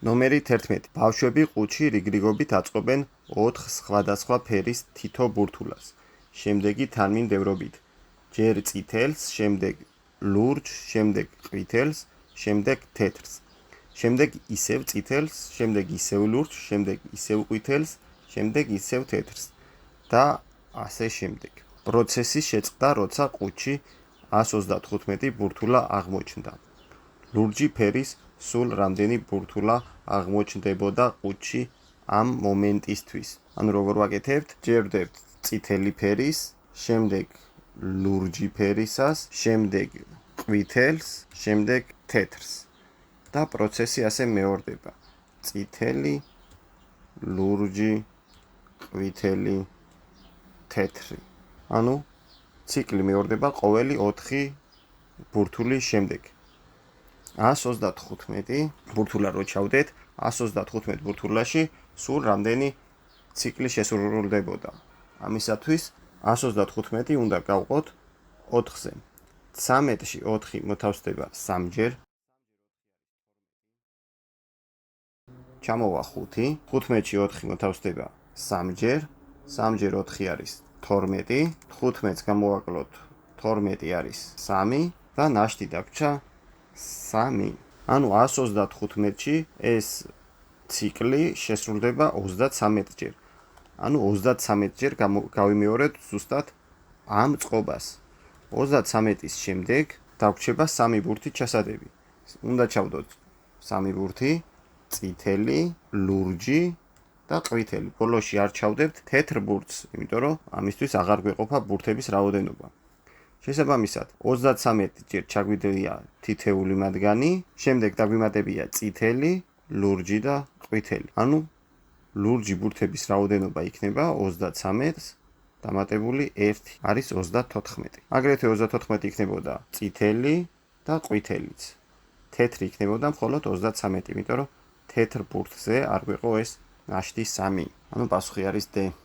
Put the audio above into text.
ნომერი 11. ბავშვები ყუთში რიგრიგობით აწყობენ 4 სხვადასხვა ფერის თითო ბურთულას. შემდეგი თანმიმდევრობით. ჯერ წითელს, შემდეგ ლურჯს, შემდეგ ყვითელს, შემდეგ თეთრს. შემდეგ ისევ წითელს, შემდეგ ისევ ლურჯს, შემდეგ ისევ ყვითელს, შემდეგ ისევ თეთრს და ასე შემდეგ. პროცესი შეწყდა, როცა ყუთში 135 ბურთულა აღმოჩნდა. ლურჯი ფერის სულ რამდენი ბურთულა აღმოჩნდებოდა ყუთში ამ მომენტისთვის. ანუ როგორ ვაკეთებთ? ჯერ ვდებთ წითელი ფერის, შემდეგ ლურჯი ფერისას, შემდეგ ყვითელს, შემდეგ თეთრს. და პროცესი ასე მეორდება. წითელი, ლურჯი, ყვითელი, თეთრი. ანუ ციკლი მეორდება ყოველი 4 ბურთულის შემდეგ. 135 ბურთულა რო ჩავდეთ, 135 ბურთულაში სულ რამდენი ციკლი შესრულდებოდა. ამისათვის 135 უნდა გავყოთ 4-ზე. 13-ში 4 მოთავსდება 3-ჯერ. ჩამოვა 5, 15-ში 4 მოთავსდება 3-ჯერ, 3-ჯერ 4 არის 12, 15-ს გამოვაკლოთ 12 არის 3 და ნაშთი დაგვრჩა 3. ანუ 135-ში ეს ციკლი შესრულდება 33-ჯერ. ანუ 33-ჯერ გავიმეორებთ ზუსტად ამ წყობას. 33-ის შემდეგ დაგვრჩება 3 ბურთით ჩასადები. უნდა ჩავდოთ 3 ბურთი, წითელი, ლურჯი და ყვითელი. ბოლოში არ ჩავდებთ თეთრ ბურთს, იმიტომ რომ ამისთვის აღარ გვეყოფა ბურთების რაოდენობა. შესაბამისად, 33-ჯერ ჩაგვიდია თითეული მათგანი, შემდეგ დაგვიმატებია წითელი, ლურჯი და ყვითელი. ანუ ლურჯი ბურთების რაოდენობა იქნება 33-ს დამატებული 1 არის 34. აგრეთვე 34 იქნებოდა წითელი და ყვითელიც. თეთრი იქნებოდა მხოლოდ 33, იმიტომ რომ თეთრ ბურთზე არ გვეყო ეს ნაშთი 3. ანუ პასუხი არის D.